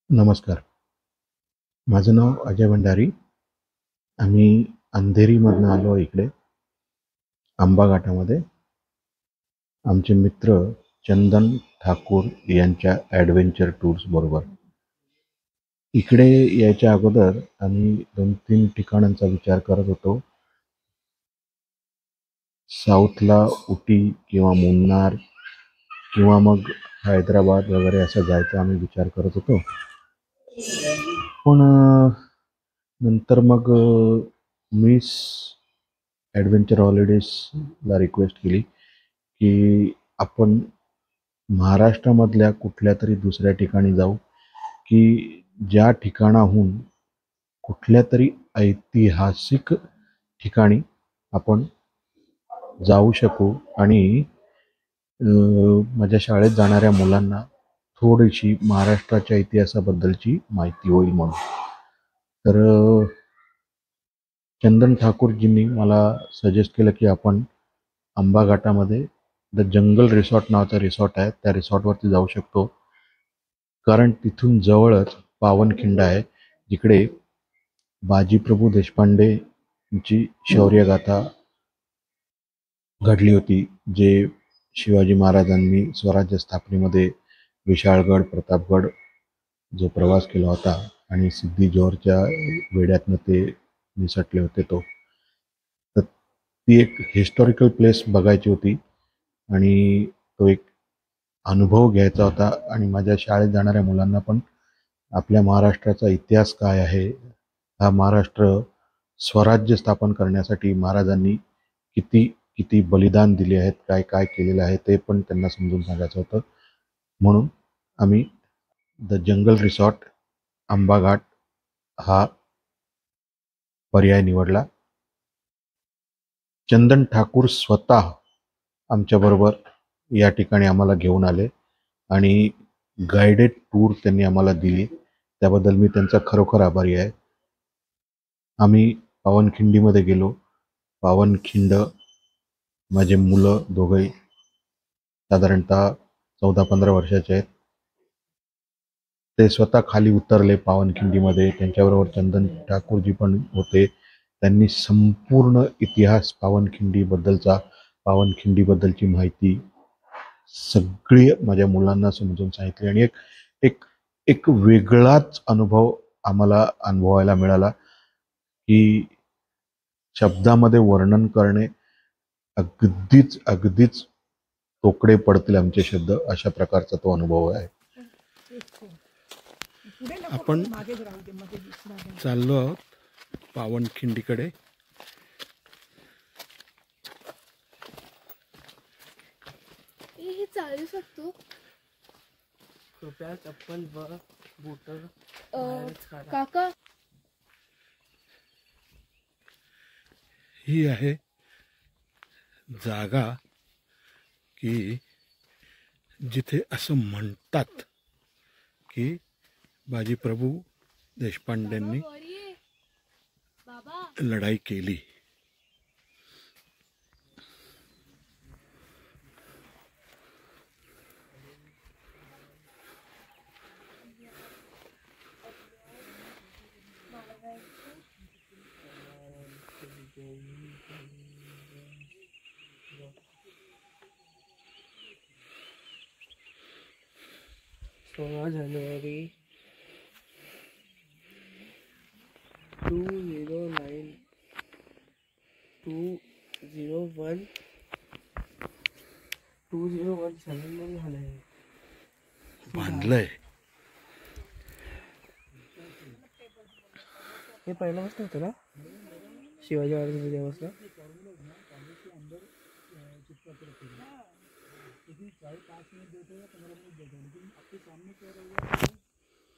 नमस्कार. माझं नाव अजय भंडारी. आम्ही अंधेरीमधनं आलो इकडे आंबा घाटामध्ये. आमचे मित्र चंदन ठाकूर यांच्या ॲडव्हेंचर टूर्स बरोबर. इकडे यायच्या अगोदर आम्ही 2-3 ठिकाणांचा विचार करत होतो. साऊथला उटी किंवा मुन्नार किंवा मग हैदराबाद वगैरे असं जायचा आम्ही विचार करत होतो. पण नंतर मग मीच ॲडव्हेंचर हॉलिडेजला रिक्वेस्ट केली की आपण महाराष्ट्रामधल्या कुठल्यातरी दुसऱ्या ठिकाणी जाऊ, की ज्या ठिकाणाहून कुठल्यातरी ऐतिहासिक ठिकाणी आपण जाऊ शकू आणि माझ्या शाळेत जाणाऱ्या मुलांना थोडीशी महाराष्ट्राच्या इतिहासाबद्दलची माहिती होईल म्हणून. तर चंदन ठाकूरजींनी मला सजेस्ट केलं की आपण आंबा घाटामध्ये द जंगल रिसॉर्ट नावाचा रिसॉर्ट आहे, त्या रिसॉर्टवरती जाऊ शकतो. कारण तिथून जवळच पावनखिंड आहे, जिकडे बाजीप्रभू देशपांडेंची शौर्यगाथा घडली होती, जे शिवाजी महाराजांनी स्वराज्य स्थापनेमध्ये विशाळगड, प्रतापगड जो प्रवास केला होता आणि सिद्धी जोहरच्या वेढ्यातनं ते निसटले होते तो. तर ती एक हिस्टॉरिकल प्लेस बघायची होती आणि तो एक अनुभव घ्यायचा होता आणि माझ्या शाळेत जाणाऱ्या मुलांना पण आपल्या महाराष्ट्राचा इतिहास काय आहे, हा महाराष्ट्र स्वराज्य स्थापन करण्यासाठी महाराजांनी किती किती बलिदान दिले आहेत, काय काय केलेलं आहे ते पण त्यांना समजून सांगायचं होतं. म्हणून आम्ही द जंगल रिसॉर्ट आंबाघाट हा पर्याय निवडला. चंदन ठाकूर स्वतः आमच्याबरोबर या ठिकाणी आम्हाला घेऊन आले आणि गायडेड टूर त्यांनी आम्हाला दिली. त्याबद्दल मी त्यांचा खरोखर आभारी आहे. आम्ही पावनखिंडीमध्ये गेलो. पावनखिंड माझे मुलं दोघंही साधारणतः 14-15 वर्षाचे आहेत. ते स्वतः खाली उतरले पावनखिंडीमध्ये. त्यांच्याबरोबर चंदन ठाकूरजी पण होते. त्यांनी संपूर्ण इतिहास पावनखिंडीबद्दलचा, पावनखिंडीबद्दलची माहिती सगळी माझ्या मुलांना समजून सांगितली आणि एक एक एक वेगळाच अनुभव आम्हाला अनुभवायला मिळाला, की शब्दामध्ये वर्णन करणे अगदीच तोकडे पडतील आमचे शब्द, अशा प्रकारचा तो अनुभव आहे. आपण चाललो आहोत पावनखिंडीकडे. चालू शकतो. कृपया चप्पल व बूट काका, ही आहे जागा की जिथे असं म्हणतात की बाजीप्रभू देशपांडेंनी लढाई केली. January 2009 201 201 झालंय बांधलंय. हे पहिला मस्त होतं ना, शिवाजी महाराजांच्या देवस्थान.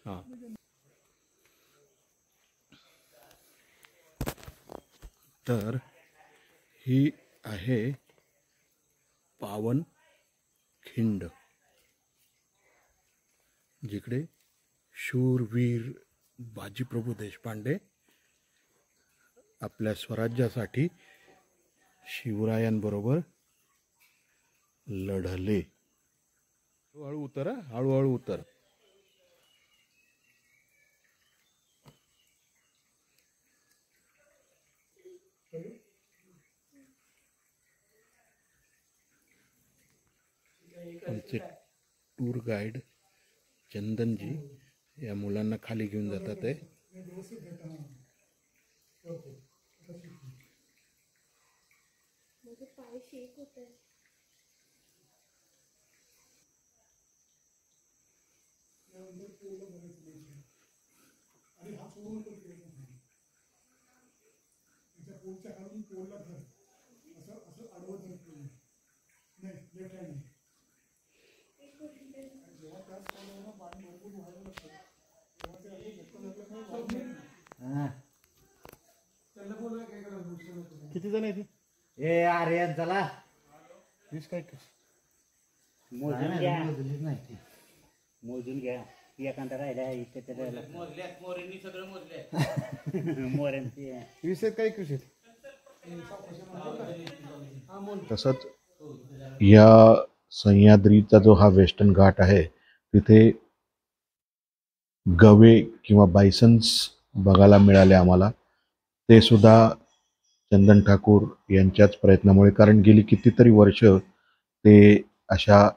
हां, तर ही आहे पावनखिंड, जिकडे शूरवीर बाजीप्रभू देशपांडे आपल्या स्वराज्यासाठी शिवरायांबरोबर लढले. हळूहळू उतर, हळूहळू उतर. आमचे टूर गाईड चंदनजी या मुलांना खाली घेऊन जातात आहे. माझे पाय शेक होत आहे. किती जण आहे ए अरे चला वीस काय मोजून घ्या मोजून घ्या एखादा राहिला इथे तर मोऱ्यांची 20 आहेत काय 21 आहेत? तसंच या सह्याद्रीचा जो हा वेस्टर्न घाट आहे तिथे गवे किंवा बायसन्स बघायला मिळाले आम्हाला. ते सुद्धा चंदन ठाकूर यांच्याच प्रयत्नामुळे, कारण गेली कितीतरी वर्ष ते अशा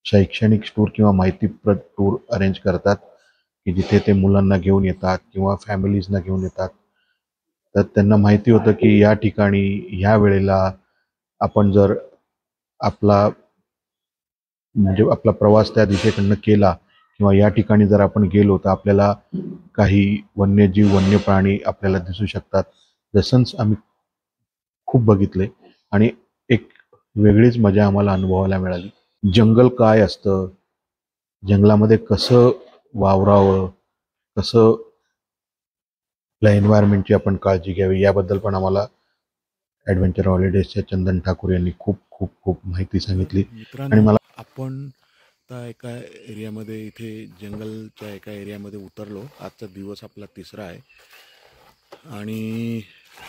शैक्षणिक टूर किंवा माहितीप्रद टूर अरेंज करतात की जिथे ते मुलांना घेऊन येतात किंवा फॅमिलीजना घेऊन येतात. तर त्यांना माहिती होतं की या ठिकाणी ह्या वेळेला आपण जर आपला प्रवास त्या दिशेकडनं केला किंवा या ठिकाणी जर आपण गेलो तर आपल्याला काही वन्यजीव वन्य प्राणी आपल्याला दिसू शकतात. जसंच आम्ही खूप बघितले आणि एक वेगळीच मजा आम्हाला अनुभवायला मिळाली. जंगल काय असतं, जंगलामध्ये कसं वावरावं, कसं आपल्या एन्व्हायरमेंटची आपण काळजी घ्यावी याबद्दल पण आम्हाला ॲडव्हेंचर हॉलिडेजच्या चंदन ठाकूर यांनी खूप खूप खूप माहिती सांगितली. आणि मला आपण त्या एका एरियामध्ये इथे जंगलच्या एका एरियामध्ये उतरलो. आजचा दिवस आपला तिसरा आहे आणि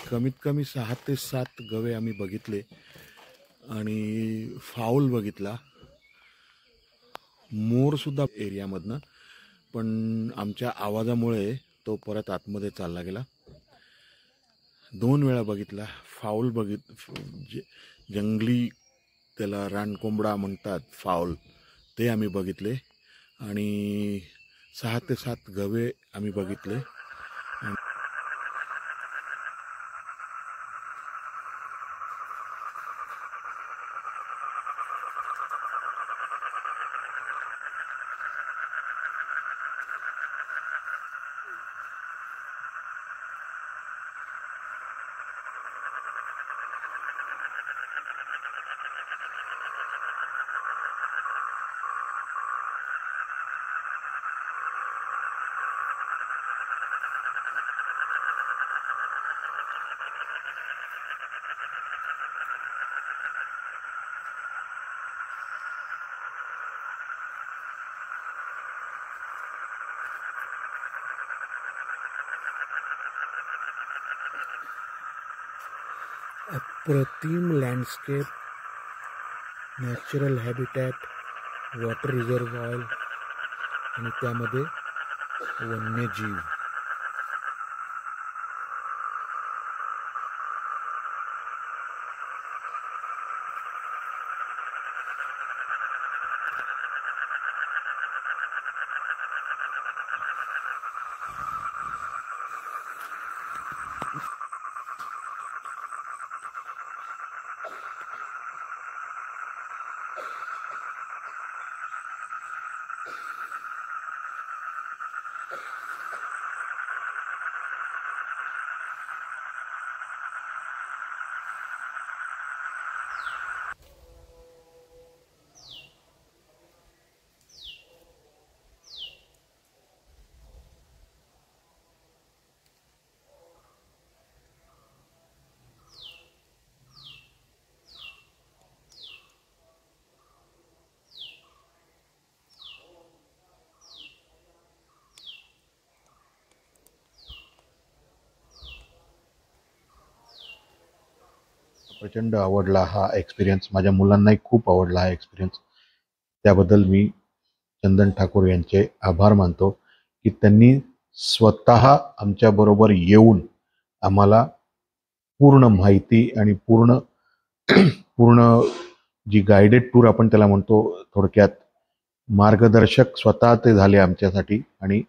कमीत कमी 6 ते 7 गवे आम्ही बघितले आणि फाऊल बघितला, मोरसुद्धा एरियामधनं, पण आमच्या आवाजामुळे तो परत आतमध्ये चालला गेला. 2 वेळा बघितला. फाऊल जंगली त्याला रानकोंबडा म्हणतात फाऊल, ते आम्ही बघितले आणि 6 ते 7 गवे आम्ही बघितले. अप्रतिम landscape, natural habitat, water reservoir आणि त्यामध्ये वन्यजीव. प्रचंड आवडला हा एक्सपिरियन्स. माझ्या मुलांनाही खूप आवडला हा एक्सपिरियन्स. त्याबद्दल मी चंदन ठाकूर यांचे आभार मानतो की त्यांनी स्वतः आमच्याबरोबर येऊन आम्हाला पूर्ण माहिती आणि पूर्ण पूर्ण जी गायडेड टूर आपण त्याला म्हणतो, थोडक्यात मार्गदर्शक स्वतः ते झाले आमच्यासाठी आणि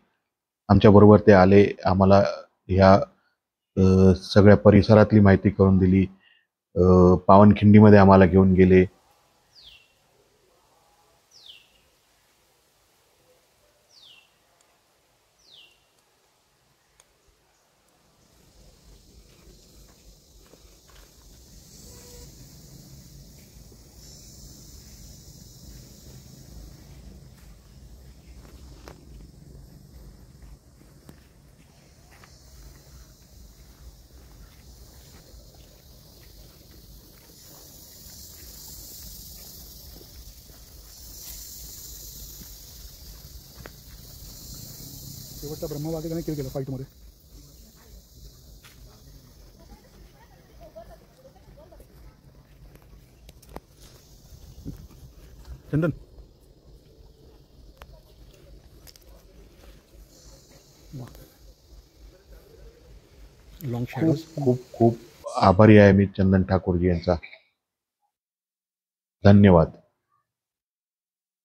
आमच्याबरोबर ते आले. आम्हाला ह्या सगळ्या परिसरातली माहिती करून दिली. पावनखिंडीमध्ये आम्हाला घेऊन गेले. शेवटचा ब्रह्मवादिकाने किल केलं फाईटमध्ये. चंदन लॉंग शॅडोज. खूप खूप आभारी आहे मी चंदन ठाकूरजी यांचा. धन्यवाद.